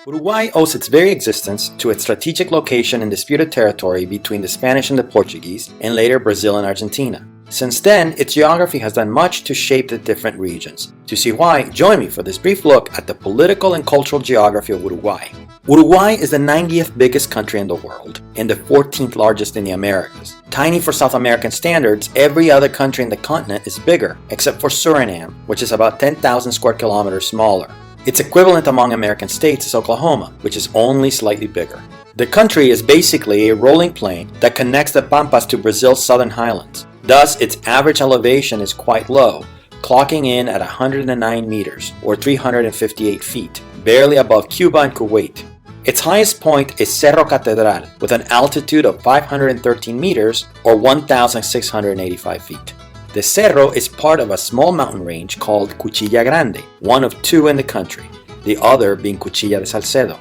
Uruguay owes its very existence to its strategic location in disputed territory between the Spanish and the Portuguese, and later Brazil and Argentina. Since then, its geography has done much to shape the different regions. To see why, join me for this brief look at the political and cultural geography of Uruguay. Uruguay is the 90th biggest country in the world, and the 14th largest in the Americas. Tiny for South American standards, every other country in the continent is bigger, except for Suriname, which is about 10,000 square kilometers smaller. Its equivalent among American states is Oklahoma, which is only slightly bigger. The country is basically a rolling plain that connects the Pampas to Brazil's southern highlands. Thus, its average elevation is quite low, clocking in at 109 meters, or 358 feet, barely above Cuba and Kuwait. Its highest point is Cerro Catedral, with an altitude of 513 meters, or 1,685 feet. The Cerro is part of a small mountain range called Cuchilla Grande, one of two in the country, the other being Cuchilla de Salcedo.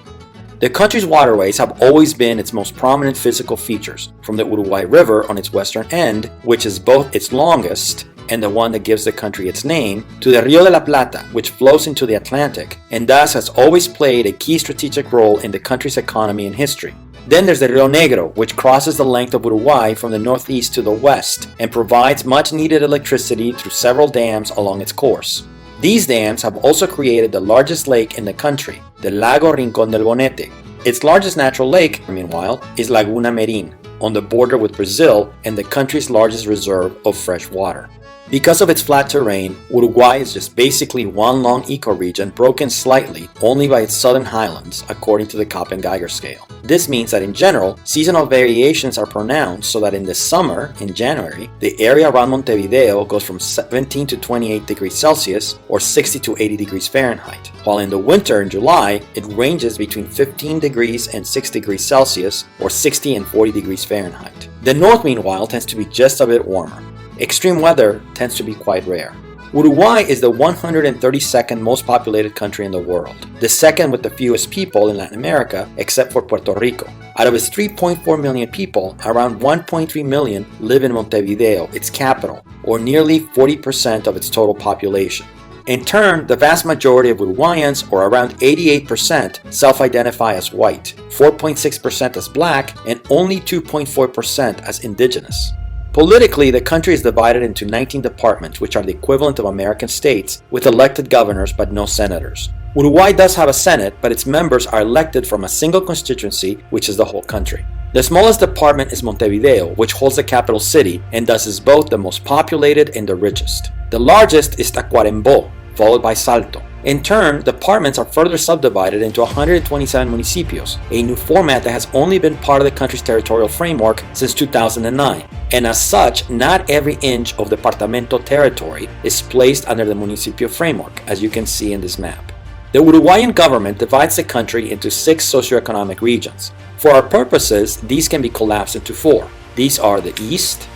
The country's waterways have always been its most prominent physical features, from the Uruguay River on its western end, which is both its longest and the one that gives the country its name, to the Rio de la Plata, which flows into the Atlantic, and thus has always played a key strategic role in the country's economy and history. Then there's the Rio Negro, which crosses the length of Uruguay from the northeast to the west and provides much needed electricity through several dams along its course. These dams have also created the largest lake in the country, the Lago Rincón del Bonete. Its largest natural lake, meanwhile, is Laguna Merin, on the border with Brazil and the country's largest reserve of fresh water. Because of its flat terrain, Uruguay is just basically one long ecoregion broken slightly only by its southern highlands, according to the Köppen-Geiger scale. This means that in general, seasonal variations are pronounced so that in the summer, in January, the area around Montevideo goes from 17 to 28 degrees Celsius or 60 to 80 degrees Fahrenheit, while in the winter in July, it ranges between 15 degrees and 6 degrees Celsius or 60 and 40 degrees Fahrenheit. The north, meanwhile, tends to be just a bit warmer. Extreme weather tends to be quite rare. Uruguay is the 132nd most populated country in the world, the second with the fewest people in Latin America, except for Puerto Rico. Out of its 3.4 million people, around 1.3 million live in Montevideo, its capital, or nearly 40% of its total population. In turn, the vast majority of Uruguayans, or around 88%, self-identify as white, 4.6% as black, and only 2.4% as indigenous. Politically, the country is divided into 19 departments, which are the equivalent of American states, with elected governors but no senators. Uruguay does have a senate, but its members are elected from a single constituency, which is the whole country. The smallest department is Montevideo, which holds the capital city and thus is both the most populated and the richest. The largest is Tacuarembó, followed by Salto. In turn, departments are further subdivided into 127 municipios, a new format that has only been part of the country's territorial framework since 2009. And as such, not every inch of departamento territory is placed under the municipio framework, as you can see in this map. The Uruguayan government divides the country into 6 socioeconomic regions. For our purposes, these can be collapsed into 4. These are the East,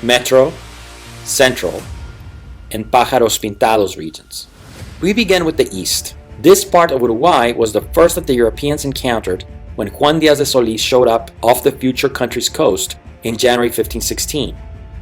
Metro, Central, and Pájaros Pintados regions. We begin with the East. This part of Uruguay was the first that the Europeans encountered when Juan Díaz de Solís showed up off the future country's coast in January 1516.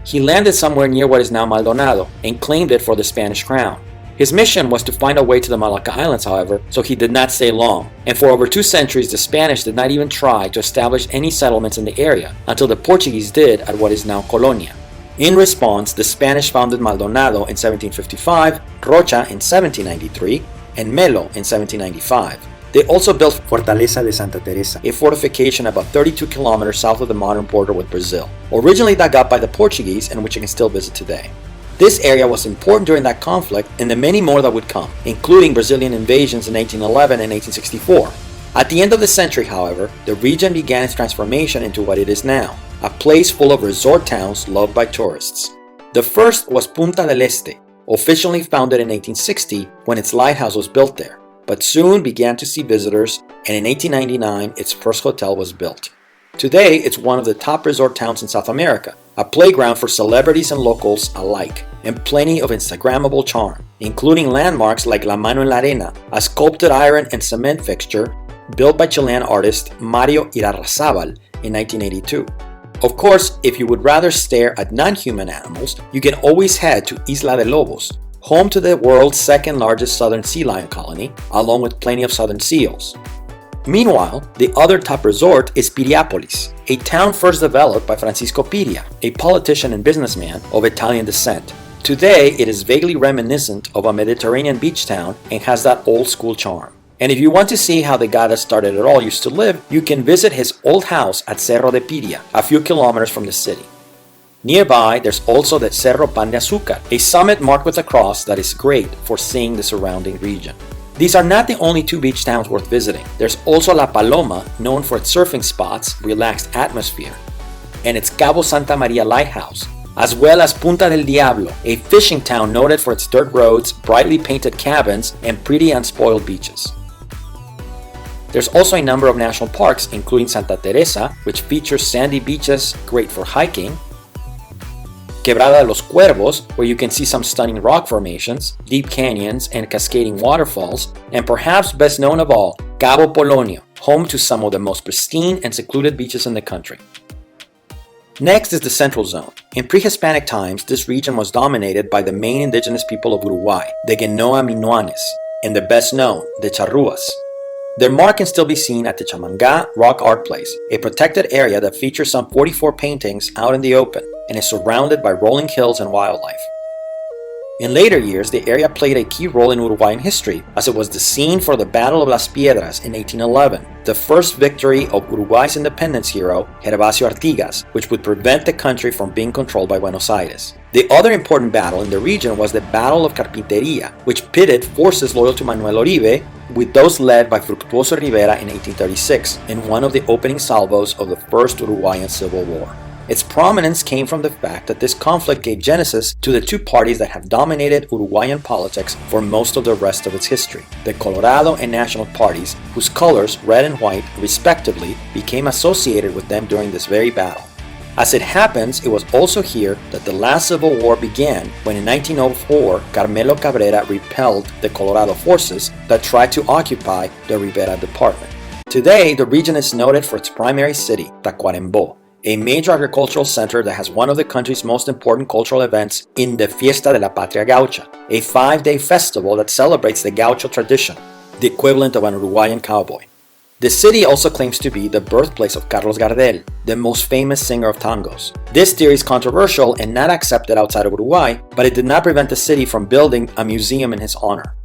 He landed somewhere near what is now Maldonado and claimed it for the Spanish crown. His mission was to find a way to the Malacca Islands, however, so he did not stay long, and for over 2 centuries the Spanish did not even try to establish any settlements in the area until the Portuguese did at what is now Colonia. In response, the Spanish founded Maldonado in 1755, Rocha in 1793, and Melo in 1795. They also built Fortaleza de Santa Teresa, a fortification about 32 kilometers south of the modern border with Brazil, originally dug up by the Portuguese and which you can still visit today. This area was important during that conflict and the many more that would come, including Brazilian invasions in 1811 and 1864. At the end of the century, however, the region began its transformation into what it is now, a place full of resort towns loved by tourists. The first was Punta del Este, officially founded in 1860 when its lighthouse was built there, but soon began to see visitors, and in 1899 its first hotel was built. Today, it's one of the top resort towns in South America, a playground for celebrities and locals alike, and plenty of Instagrammable charm, including landmarks like La Mano en la Arena, a sculpted iron and cement fixture built by Chilean artist Mario Irarrázaval in 1982. Of course, if you would rather stare at non-human animals, you can always head to Isla de Lobos, home to the world's second largest southern sea lion colony, along with plenty of southern seals. Meanwhile, the other top resort is Piriápolis, a town first developed by Francisco Piria, a politician and businessman of Italian descent. Today, it is vaguely reminiscent of a Mediterranean beach town and has that old-school charm. And if you want to see how the guy that started it all used to live, you can visit his old house at Cerro de Piria, a few kilometers from the city. Nearby, there's also the Cerro Pan de Azúcar, a summit marked with a cross that is great for seeing the surrounding region. These are not the only two beach towns worth visiting. There's also La Paloma, known for its surfing spots, relaxed atmosphere, and its Cabo Santa Maria lighthouse, as well as Punta del Diablo, a fishing town noted for its dirt roads, brightly painted cabins, and pretty unspoiled beaches. There's also a number of national parks, including Santa Teresa, which features sandy beaches great for hiking, Quebrada de los Cuervos, where you can see some stunning rock formations, deep canyons, and cascading waterfalls, and perhaps best known of all, Cabo Polonio, home to some of the most pristine and secluded beaches in the country. Next is the Central Zone. In pre-Hispanic times, this region was dominated by the main indigenous people of Uruguay, the Genoa Minoanes, and the best known, the Charrúas. Their mark can still be seen at the Chamangá Rock Art Place, a protected area that features some 44 paintings out in the open and is surrounded by rolling hills and wildlife. In later years, the area played a key role in Uruguayan history, as it was the scene for the Battle of Las Piedras in 1811, the first victory of Uruguay's independence hero, Gervasio Artigas, which would prevent the country from being controlled by Buenos Aires. The other important battle in the region was the Battle of Carpinteria, which pitted forces loyal to Manuel Oribe with those led by Fructuoso Rivera in 1836, in one of the opening salvos of the First Uruguayan Civil War. Its prominence came from the fact that this conflict gave genesis to the two parties that have dominated Uruguayan politics for most of the rest of its history, the Colorado and National parties, whose colors, red and white, respectively, became associated with them during this very battle. As it happens, it was also here that the last Civil War began when in 1904, Carmelo Cabrera repelled the Colorado forces that tried to occupy the Rivera Department. Today, the region is noted for its primary city, Tacuarembó, a major agricultural center that has one of the country's most important cultural events in the Fiesta de la Patria Gaucha, a 5-day festival that celebrates the gaucho tradition, the equivalent of an Uruguayan cowboy. The city also claims to be the birthplace of Carlos Gardel, the most famous singer of tangos. This theory is controversial and not accepted outside of Uruguay, but it did not prevent the city from building a museum in his honor.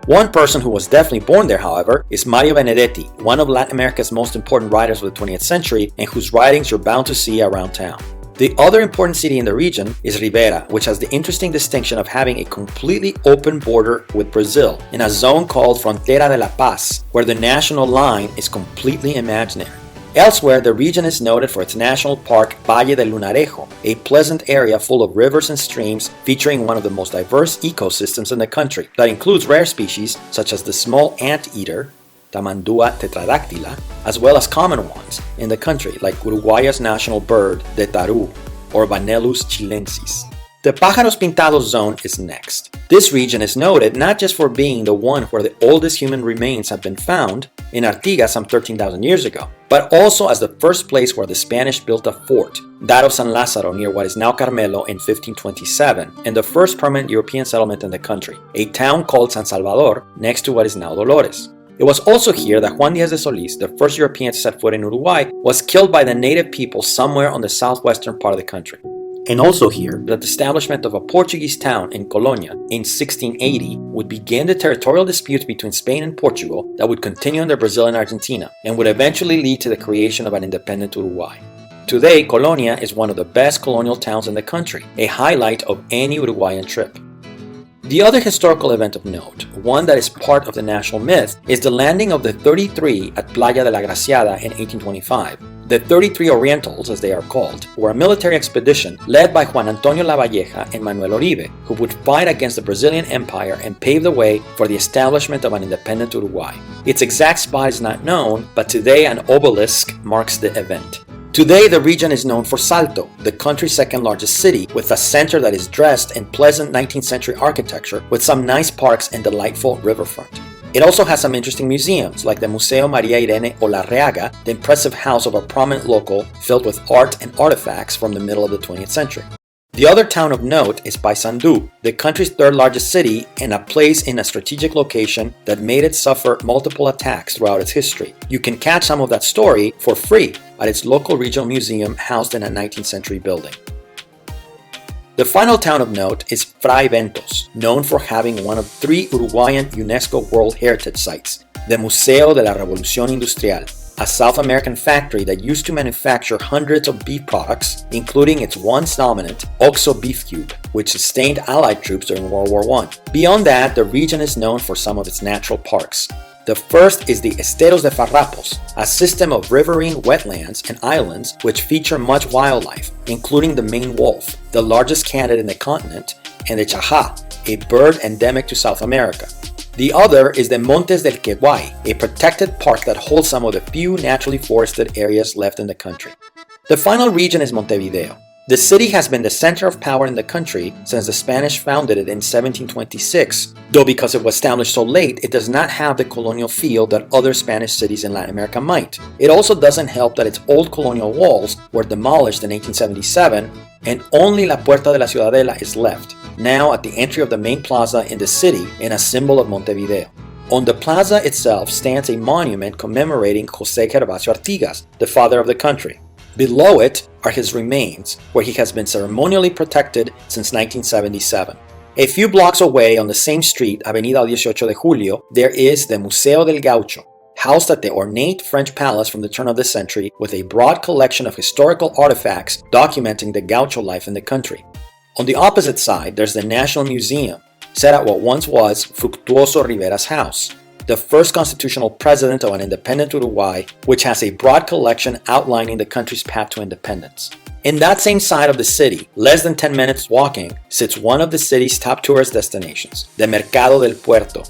One person who was definitely born there, however, is Mario Benedetti, one of Latin America's most important writers of the 20th century and whose writings you're bound to see around town. The other important city in the region is Rivera, which has the interesting distinction of having a completely open border with Brazil in a zone called Frontera de la Paz, where the national line is completely imaginary. Elsewhere, the region is noted for its national park Valle del Lunarejo, a pleasant area full of rivers and streams featuring one of the most diverse ecosystems in the country that includes rare species such as the small anteater, Tamandua tetradactyla, as well as common ones in the country like Uruguay's national bird, the taru, or Vanellus chilensis. The Pájaros Pintados zone is next. This region is noted not just for being the one where the oldest human remains have been found, in Artigas some 13,000 years ago, but also as the first place where the Spanish built a fort, that of San Lázaro near what is now Carmelo in 1527, and the first permanent European settlement in the country, a town called San Salvador next to what is now Dolores. It was also here that Juan Díaz de Solís, the first European to set foot in Uruguay, was killed by the native people somewhere on the southwestern part of the country. And also here that the establishment of a Portuguese town in Colonia in 1680 would begin the territorial disputes between Spain and Portugal that would continue under Brazil and Argentina and would eventually lead to the creation of an independent Uruguay. Today, Colonia is one of the best colonial towns in the country, a highlight of any Uruguayan trip. The other historical event of note, one that is part of the national myth, is the landing of the 33 at Playa de la Graciada in 1825. The 33 Orientals, as they are called, were a military expedition led by Juan Antonio Lavalleja and Manuel Oribe, who would fight against the Brazilian Empire and pave the way for the establishment of an independent Uruguay. Its exact spot is not known, but today an obelisk marks the event. Today, the region is known for Salto, the country's second largest city, with a center that is dressed in pleasant 19th century architecture with some nice parks and delightful riverfront. It also has some interesting museums, like the Museo María Irene Olarreaga, the impressive house of a prominent local filled with art and artifacts from the middle of the 20th century. The other town of note is Paysandú, the country's third largest city and a place in a strategic location that made it suffer multiple attacks throughout its history. You can catch some of that story for free at its local regional museum housed in a 19th century building. The final town of note is Fray Bentos, known for having one of 3 Uruguayan UNESCO World Heritage Sites, the Museo de la Revolución Industrial, a South American factory that used to manufacture hundreds of beef products, including its once dominant OXO beef cube, which sustained Allied troops during World War I. Beyond that, the region is known for some of its natural parks. The first is the Esteros de Farrapos, a system of riverine wetlands and islands which feature much wildlife, including the Maine wolf, the largest canid in the continent, and the chaja, a bird endemic to South America. The other is the Montes del Queguay, a protected park that holds some of the few naturally forested areas left in the country. The final region is Montevideo. The city has been the center of power in the country since the Spanish founded it in 1726, though because it was established so late, it does not have the colonial feel that other Spanish cities in Latin America might. It also doesn't help that its old colonial walls were demolished in 1877 and only La Puerta de la Ciudadela is left, now at the entry of the main plaza in the city and a symbol of Montevideo. On the plaza itself stands a monument commemorating José Gervasio Artigas, the father of the country. Below it are his remains, where he has been ceremonially protected since 1977. A few blocks away on the same street, Avenida 18 de Julio, there is the Museo del Gaucho, housed at the ornate French palace from the turn of the century with a broad collection of historical artifacts documenting the gaucho life in the country. On the opposite side, there's the National Museum, set at what once was Fructuoso Rivera's house, the first constitutional president of an independent Uruguay, which has a broad collection outlining the country's path to independence. In that same side of the city, less than 10 minutes walking, sits one of the city's top tourist destinations, the Mercado del Puerto,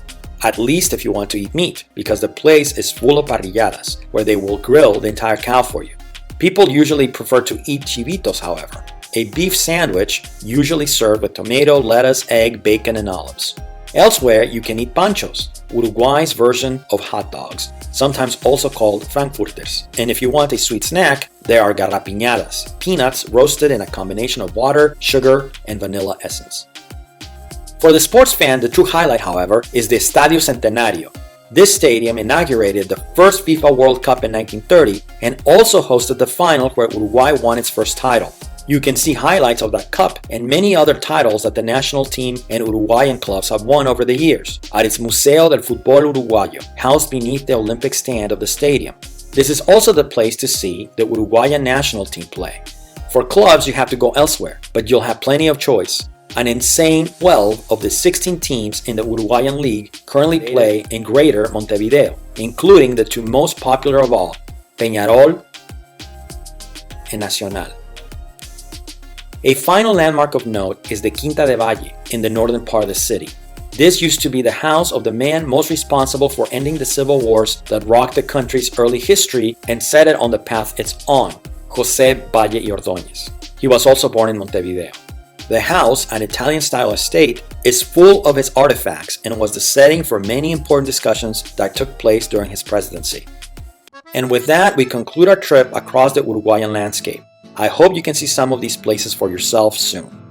at least if you want to eat meat, because the place is full of parrilladas, where they will grill the entire cow for you. People usually prefer to eat chivitos, however, a beef sandwich usually served with tomato, lettuce, egg, bacon, and olives. Elsewhere, you can eat panchos, Uruguay's version of hot dogs, sometimes also called frankfurters. And if you want a sweet snack, there are garrapiñadas, peanuts roasted in a combination of water, sugar, and vanilla essence. For the sports fan, the true highlight, however, is the Estadio Centenario. This stadium inaugurated the first FIFA World Cup in 1930 and also hosted the final where Uruguay won its first title. You can see highlights of that cup and many other titles that the national team and Uruguayan clubs have won over the years at its Museo del Fútbol Uruguayo, housed beneath the Olympic stand of the stadium. This is also the place to see the Uruguayan national team play. For clubs, you have to go elsewhere, but you'll have plenty of choice. An insane 12 of the 16 teams in the Uruguayan League currently play in Greater Montevideo, including the 2 most popular of all, Peñarol and Nacional. A final landmark of note is the Quinta de Valle in the northern part of the city. This used to be the house of the man most responsible for ending the civil wars that rocked the country's early history and set it on the path it's on, José Valle y Ordóñez. He was also born in Montevideo. The house, an Italian-style estate, is full of his artifacts and was the setting for many important discussions that took place during his presidency. And with that, we conclude our trip across the Uruguayan landscape. I hope you can see some of these places for yourself soon.